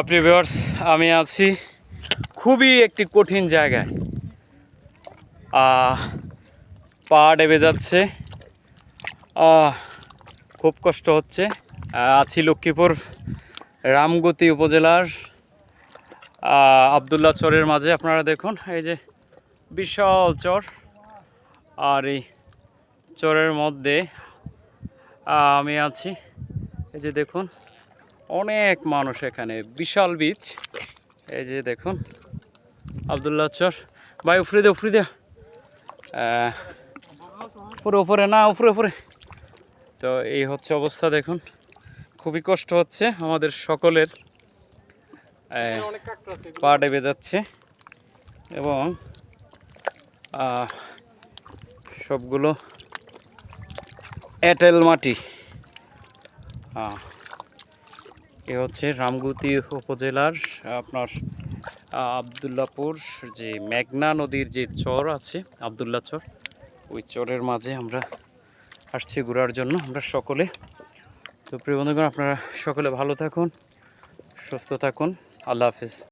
প্রিয় ভিউয়ার্স, আমি আছি খুবই একটি কঠিন জায়গায়। পা ডেবে যাচ্ছে, খুব কষ্ট হচ্ছে। আছি লক্ষ্মীপুর রামগতি উপজেলার আবদুল্লাহ চরের মাঝে। আপনারা দেখুন, এই যে বিশাল চর, আর এই চরের মধ্যে আমি আছি। এই যে দেখুন, অনেক মানুষ এখানে, বিশাল বীচ। এই যে দেখুন আবদুল্লাহ চর। ভাই উফরে দে, উফরে দে, উপরে উপরে না, উপরে উপরে। তো এই হচ্ছে অবস্থা, দেখুন খুবই কষ্ট হচ্ছে আমাদের সকলের। পা ডেবে যাচ্ছে এবং সবগুলো এঁটেল মাটি। এ হচ্ছে রামগতি উপজেলার আপনার আবদুল্লাপুর যে মেঘনা নদীর যে চর আছে, আবদুল্লাহ চর, ওই চরের মাঝে আমরা আসছি ঘোরার জন্য আমরা সকলে। তো প্রিয় বন্ধুগণ, আপনারা সকলে ভালো থাকুন, সুস্থ থাকুন। আল্লাহ হাফেজ।